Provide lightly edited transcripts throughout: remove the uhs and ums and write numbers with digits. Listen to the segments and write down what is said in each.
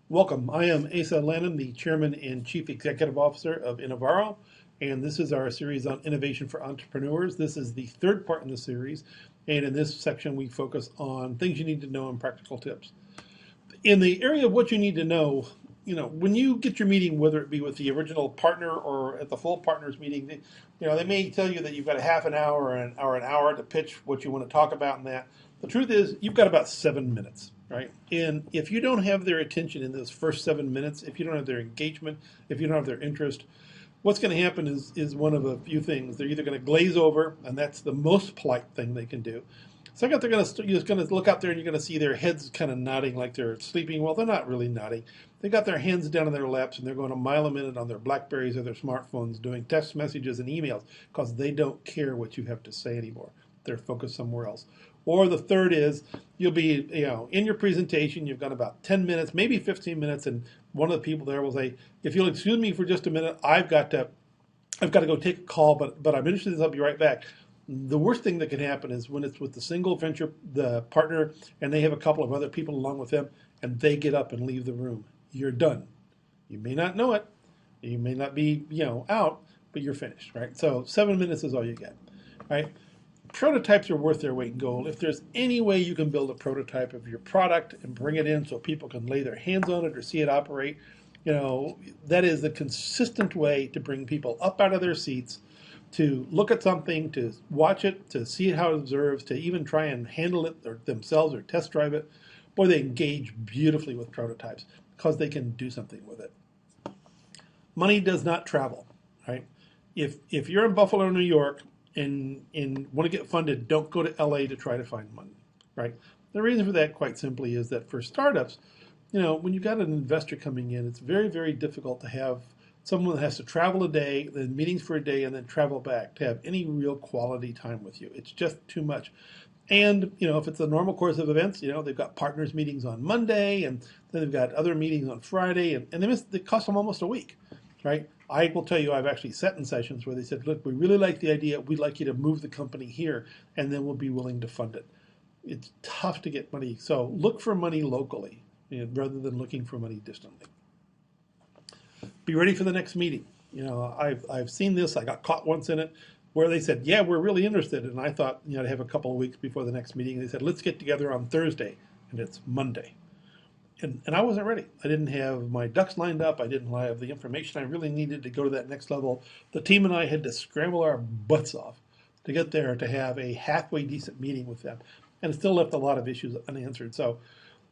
Welcome. I am Asa Lannon, the Chairman and Chief Executive Officer of Innovaro, and this is our series on innovation for entrepreneurs. This is the third part in the series, and in this section we focus on things you need to know and practical tips. In the area of what you need to know, when you get your meeting, whether it be with the original partner or at the full partners meeting, they may tell you that you've got a half an hour or an hour to pitch what you want to talk about and that. The truth is, you've got about 7 minutes, right? And if you don't have their attention in those first 7 minutes, if you don't have their engagement, if you don't have their interest, what's going to happen is one of a few things. They're either going to glaze over, and that's the most polite thing they can do. Second, you're just going to look out there and you're going to see their heads kind of nodding like they're sleeping. Well, they're not really nodding. They've got their hands down in their laps and they're going a mile a minute on their Blackberries or their smartphones doing text messages and emails because they don't care what you have to say anymore. They're focused somewhere else. Or the third is you'll be, in your presentation, you've got about 10 minutes, maybe 15 minutes, and one of the people there will say, if you'll excuse me for just a minute, I've got to go take a call, but I'm interested in this, I'll be right back. The worst thing that can happen is when it's with the single venture, the partner, and they have a couple of other people along with them, and they get up and leave the room. You're done. You may not know it. You may not be, out, but you're finished, right? So 7 minutes is all you get, right? Prototypes are worth their weight in gold. If there's any way you can build a prototype of your product and bring it in so people can lay their hands on it or see it operate, that is the consistent way to bring people up out of their seats, to look at something, to watch it, to see how it observes, to even try and handle it or themselves or test drive it. Boy, they engage beautifully with prototypes because they can do something with it. Money does not travel, right? If you're in Buffalo, New York, and want to get funded, don't go to LA to try to find money, right? The reason for that, quite simply, is that for startups, when you've got an investor coming in, it's very, very difficult to have someone that has to travel a day, then meetings for a day, and then travel back to have any real quality time with you. It's just too much. And, if it's a normal course of events, they've got partners meetings on Monday, and then they've got other meetings on Friday, and they cost them almost a week, right? I will tell you, I've actually sat in sessions where they said, look, we really like the idea. We'd like you to move the company here, and then we'll be willing to fund it. It's tough to get money. So look for money locally rather than looking for money distantly. Be ready for the next meeting. I've seen this. I got caught once in it where they said, yeah, we're really interested. And I thought, to have a couple of weeks before the next meeting. They said, let's get together on Thursday, and it's Monday. And I wasn't ready. I didn't have my ducks lined up. I didn't have the information I really needed to go to that next level. The team and I had to scramble our butts off to get there to have a halfway decent meeting with them. And it still left a lot of issues unanswered. So,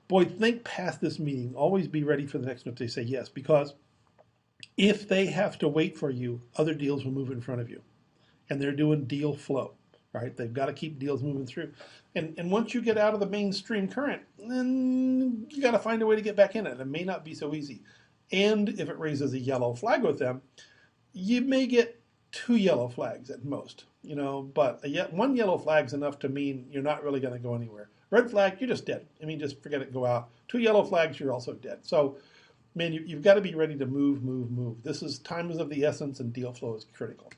boy, think past this meeting. Always be ready for the next one if they say yes. Because if they have to wait for you, other deals will move in front of you. And they're doing deal flow. Right? They've got to keep deals moving through. And once you get out of the mainstream current, then you got to find a way to get back in it. It may not be so easy. And if it raises a yellow flag with them, you may get 2 yellow flags at most. But one yellow flag's enough to mean you're not really going to go anywhere. Red flag, you're just dead. Just forget it, go out. 2 yellow flags, you're also dead. So, man, you've got to be ready to move. Time is of the essence, and deal flow is critical.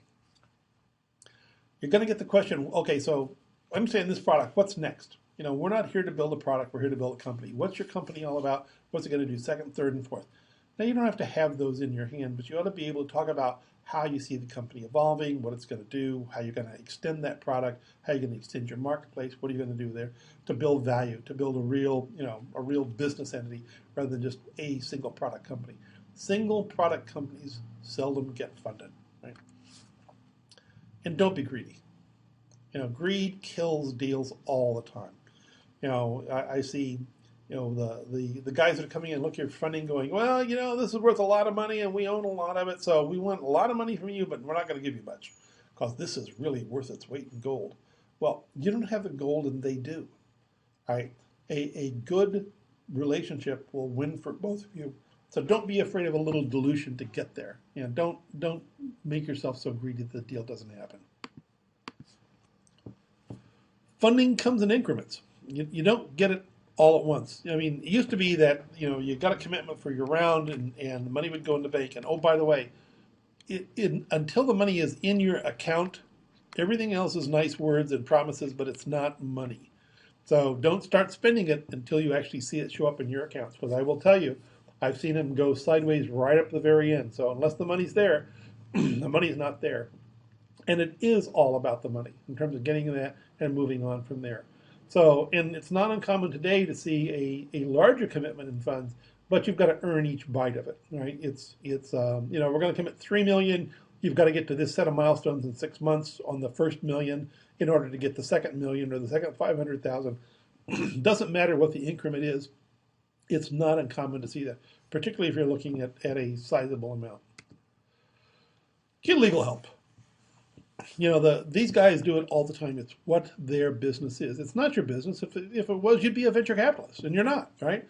You're going to get the question, okay, so I'm saying this product, what's next? We're not here to build a product, we're here to build a company. What's your company all about? What's it going to do second, third, and fourth? Now, you don't have to have those in your hand, but you ought to be able to talk about how you see the company evolving, what it's going to do, how you're going to extend that product, how you're going to extend your marketplace, what are you going to do there to build value, to build a real business entity rather than just a single product company. Single product companies seldom get funded, right? And don't be greedy. Greed kills deals all the time. I see, the guys that are coming in looking at funding going, well, this is worth a lot of money and we own a lot of it, so we want a lot of money from you, but we're not going to give you much because this is really worth its weight in gold. Well, you don't have the gold and they do. Right? A good relationship will win for both of you. So don't be afraid of a little dilution to get there. Don't make yourself so greedy that the deal doesn't happen. Funding comes in increments. You don't get it all at once. It used to be that you got a commitment for your round and the money would go in the bank. And oh, by the way, until the money is in your account, everything else is nice words and promises, but it's not money. So don't start spending it until you actually see it show up in your accounts. Because I will tell you, I've seen them go sideways right up to the very end. So unless the money's there, the money's not there. And it is all about the money in terms of getting that and moving on from there. So, and it's not uncommon today to see a larger commitment in funds, but you've got to earn each bite of it, right? We're going to commit 3 million. You've got to get to this set of milestones in 6 months on the first million in order to get the second million or the second 500,000. Doesn't matter what the increment is. It's not uncommon to see that, particularly if you're looking at a sizable amount. Get legal help. These guys do it all the time. It's what their business is. It's not your business. If it was, you'd be a venture capitalist, and you're not, right?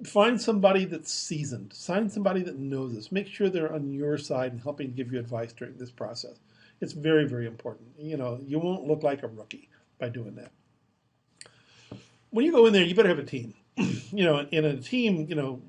Find somebody that's seasoned. Find somebody that knows this. Make sure they're on your side and helping give you advice during this process. It's very, very important. You won't look like a rookie by doing that. When you go in there, you better have a team. In a team,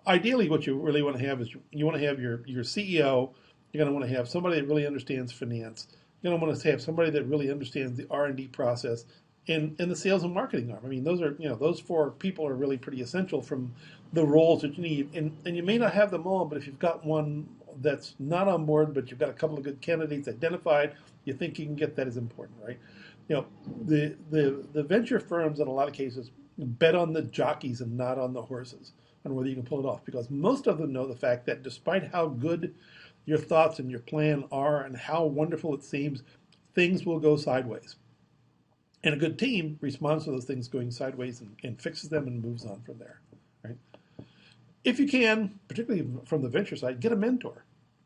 ideally what you really want to have is you want to have your CEO. You're going to want to have somebody that really understands finance. You're going to want to have somebody that really understands the R&D process and the sales and marketing arm. I mean, those 4 people are really pretty essential from the roles that you need. And you may not have them all, but if you've got one that's not on board, but you've got a couple of good candidates identified, you think you can get that is important, right? The venture firms in a lot of cases bet on the jockeys and not on the horses on whether you can pull it off, because most of them know the fact that despite how good your thoughts and your plan are and how wonderful it seems, things will go sideways. And a good team responds to those things going sideways and fixes them and moves on from there, right? If you can, particularly from the venture side, get a mentor.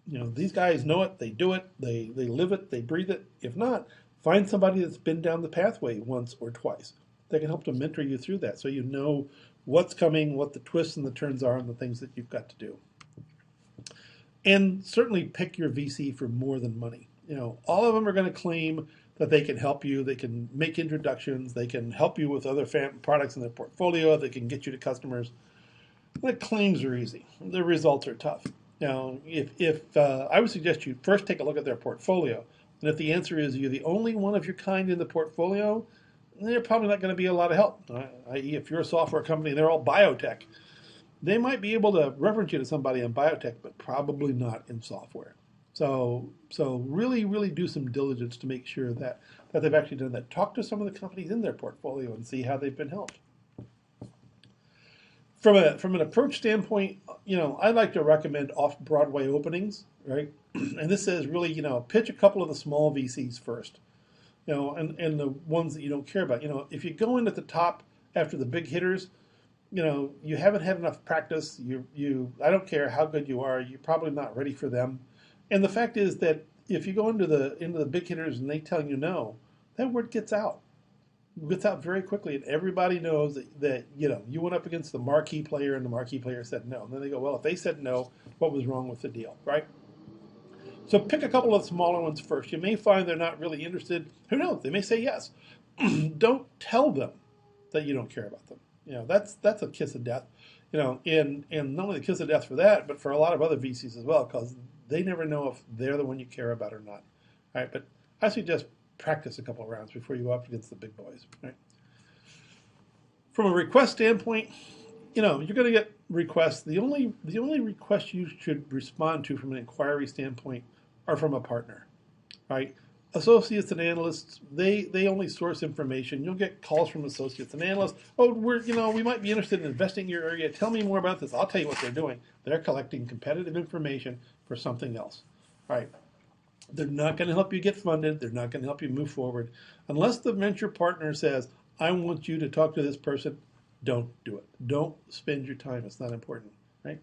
These guys know it, they do it, they live it, they breathe it. If not, find somebody that's been down the pathway once or twice that can help to mentor you through that so you know what's coming, what the twists and the turns are, and the things that you've got to do. And certainly pick your VC for more than money. All of them are going to claim that they can help you. They can make introductions. They can help you with other products in their portfolio. They can get you to customers. The claims are easy. The results are tough. If I would suggest you first take a look at their portfolio. And if the answer is you're the only one of your kind in the portfolio, they're probably not going to be a lot of help. I.e., if you're a software company and they're all biotech, they might be able to reference you to somebody in biotech, but probably not in software. So really, really do some diligence to make sure that they've actually done that. Talk to some of the companies in their portfolio and see how they've been helped. From an approach standpoint, I like to recommend off-Broadway openings, right? And this says really, pitch a couple of the small VCs first, and the ones that you don't care about. If you go in at the top after the big hitters, you haven't had enough practice. I don't care how good you are, you're probably not ready for them. And the fact is that if you go into the big hitters and they tell you no, that word gets out. It gets out very quickly, and everybody knows that you went up against the marquee player, and the marquee player said no. And then they go, well, if they said no, what was wrong with the deal, right? So pick a couple of smaller ones first. You may find they're not really interested. Who knows? They may say yes. Don't tell them that you don't care about them. That's a kiss of death. And not only the kiss of death for that, but for a lot of other VCs as well, because they never know if they're the one you care about or not. All right, but I suggest practice a couple of rounds before you go up against the big boys. Right? From a request standpoint, you're going to get requests. The only requests you should respond to from an inquiry standpoint are from a partner, right? Associates and analysts, they only source information. You'll get calls from associates and analysts. Oh, we might be interested in investing in your area. Tell me more about this. I'll tell you what they're doing. They're collecting competitive information for something else. All right. They're not going to help you get funded. They're not going to help you move forward. Unless the venture partner says, I want you to talk to this person, don't do it. Don't spend your time. It's not important, right?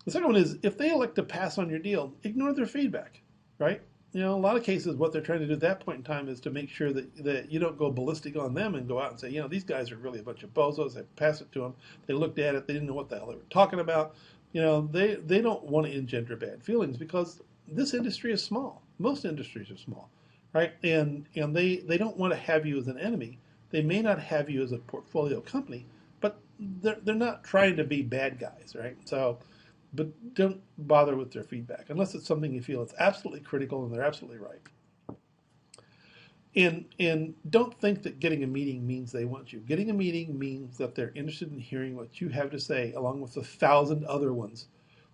The second one is, if they elect to pass on your deal, ignore their feedback, right? A lot of cases, what they're trying to do at that point in time is to make sure that you don't go ballistic on them and go out and say, these guys are really a bunch of bozos. They pass it to them. They looked at it. They didn't know what the hell they were talking about. They don't want to engender bad feelings because this industry is small. Most industries are small, right? And they don't want to have you as an enemy. They may not have you as a portfolio company, but they're not trying to be bad guys, right? But don't bother with their feedback unless it's something you feel it's absolutely critical and they're absolutely right. And don't think that getting a meeting means they want you. Getting a meeting means that they're interested in hearing what you have to say, along with 1,000 other ones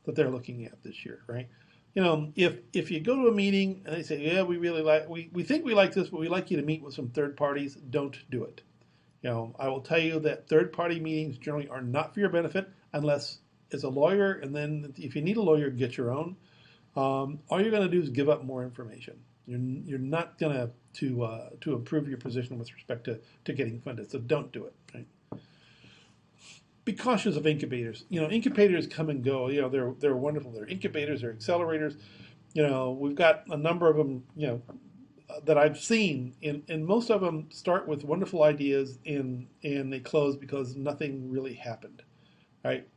that they're looking at this year, right? If you go to a meeting and they say, yeah, we think we like this, but we'd like you to meet with some third parties, don't do it. I will tell you that third party meetings generally are not for your benefit unless it's a lawyer, and then if you need a lawyer, get your own. All you're going to do is give up more information. You're not going to improve your position with respect to getting funded, so don't do it. Right? Be cautious of incubators. Incubators come and go. They're wonderful. They're incubators. They're accelerators. We've got a number of them. That I've seen, and most of them start with wonderful ideas and they close because nothing really happened, right?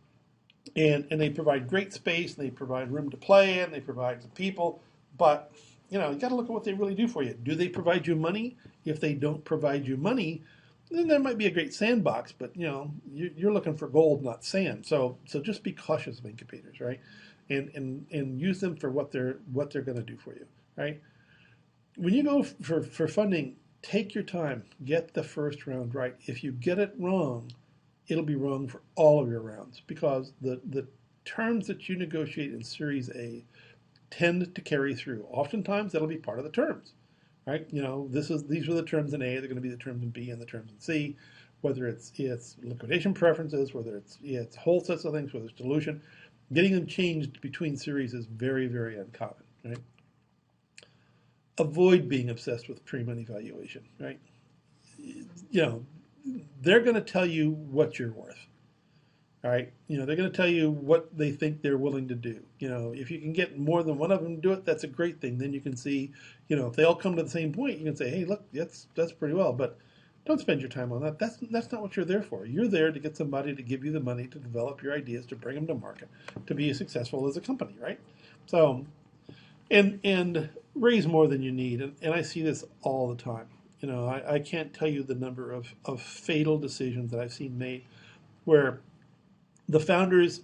And they provide great space, and they provide room to play in, they provide the people, but you got to look at what they really do for you. Do they provide you money? If they don't provide you money, then there might be a great sandbox, but you're looking for gold, not sand. So just be cautious of incubators, right? And use them for what they're going to do for you, right? When you go for funding, take your time. Get the first round right. If you get it wrong, it'll be wrong for all of your rounds, because the terms that you negotiate in Series A tend to carry through. Oftentimes, that'll be part of the terms, right? These are the terms in A. They're going to be the terms in B and the terms in C. Whether it's liquidation preferences, whether it's whole sets of things, whether it's dilution, getting them changed between series is very, very uncommon, right? Avoid being obsessed with pre-money valuation, right? They're going to tell you what you're worth, all right? They're going to tell you what they think they're willing to do. If you can get more than one of them to do it, that's a great thing. Then you can see, if they all come to the same point, you can say, hey, look, that's pretty well, but don't spend your time on that. That's not what you're there for. You're there to get somebody to give you the money to develop your ideas, to bring them to market, to be successful as a company, right? So, and raise more than you need. And I see this all the time. I can't tell you the number of fatal decisions that I've seen made where the founders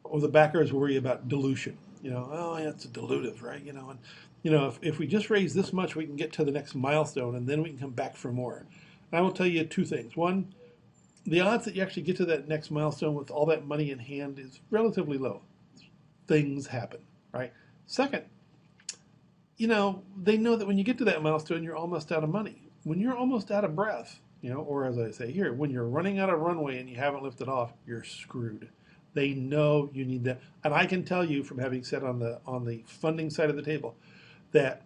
or the backers worry about dilution. Oh, yeah, it's a dilutive, right? If we just raise this much, we can get to the next milestone, and then we can come back for more. And I will tell you two things. One, the odds that you actually get to that next milestone with all that money in hand is relatively low. Things happen, right? Second, they know that when you get to that milestone, you're almost out of money. When you're almost out of breath, or as I say here, when you're running out of runway and you haven't lifted off, you're screwed. They know you need that. And I can tell you from having sat on the funding side of the table that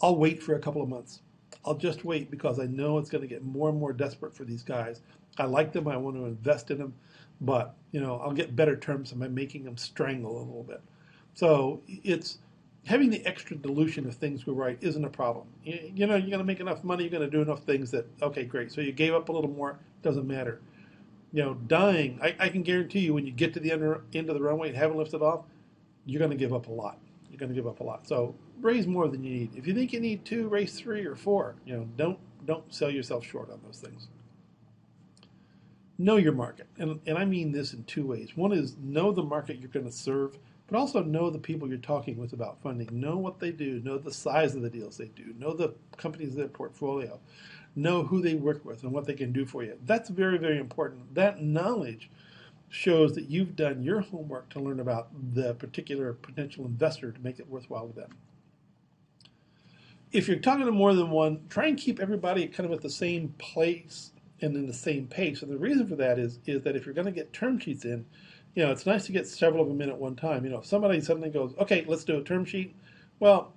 I'll wait for a couple of months. I'll just wait because I know it's going to get more and more desperate for these guys. I like them. I want to invest in them. But, I'll get better terms by making them strangle a little bit. So it's having the extra dilution if things go right isn't a problem. You're going to make enough money. You're going to do enough things that, okay, great. So you gave up a little more. Doesn't matter. Dying, I can guarantee you when you get to the end of the runway and haven't lifted off, you're going to give up a lot. You're going to give up a lot. So raise more than you need. If you think you need 2, raise 3 or 4. Don't sell yourself short on those things. Know your market. And I mean this in 2 ways. One is know the market you're going to serve, but also know the people you're talking with about funding. Know what they do. Know the size of the deals they do. Know the companies in their portfolio. Know who they work with and what they can do for you. That's very, very important. That knowledge shows that you've done your homework to learn about the particular potential investor to make it worthwhile to them. If you're talking to more than one, try and keep everybody kind of at the same place and in the same pace. And the reason for that is that if you're going to get term sheets in, it's nice to get several of them in at one time. If somebody suddenly goes, okay, let's do a term sheet. Well,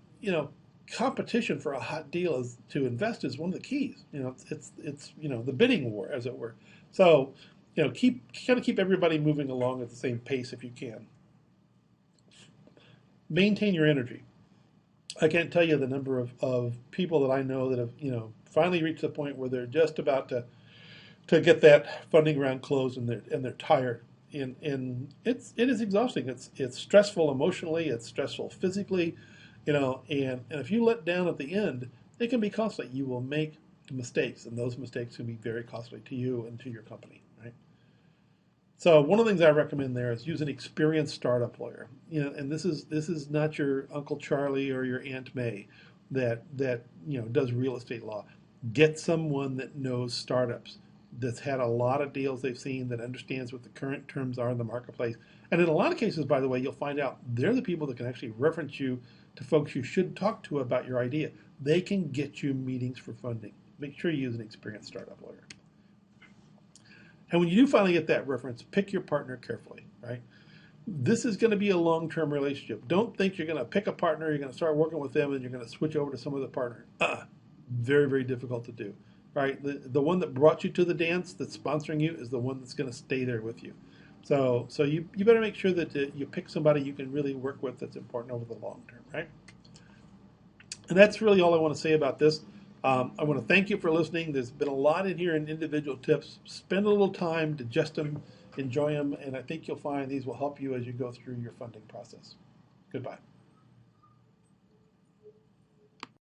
competition for a hot deal to invest is one of the keys. It's the bidding war, as it were. So, keep everybody moving along at the same pace if you can. Maintain your energy. I can't tell you the number of people that I know that have finally reached the point where they're just about to get that funding round closed and they're tired. And it is exhausting. It's stressful emotionally. It's stressful physically. And if you let down at the end, it can be costly. You will make mistakes, and those mistakes can be very costly to you and to your company, right? So one of the things I recommend there is use an experienced startup lawyer. And this is not your Uncle Charlie or your Aunt May. that does real estate law. Get someone that knows startups, that's had a lot of deals they've seen, that understands what the current terms are in the marketplace. And in a lot of cases, by the way, you'll find out they're the people that can actually reference you to folks you should talk to about your idea. They can get you meetings for funding. Make sure you use an experienced startup lawyer. And when you do finally get that reference, pick your partner carefully, right? This is going to be a long-term relationship. Don't think you're going to pick a partner, you're going to start working with them, and you're going to switch over to some other partner. Very, very difficult to do, right? The one that brought you to the dance, that's sponsoring you, is the one that's going to stay there with you. So you better make sure that you pick somebody you can really work with that's important over the long term, right? And that's really all I want to say about this. I want to thank you for listening. There's been a lot in here in individual tips. Spend a little time, digest them, enjoy them, and I think you'll find these will help you as you go through your funding process. Goodbye.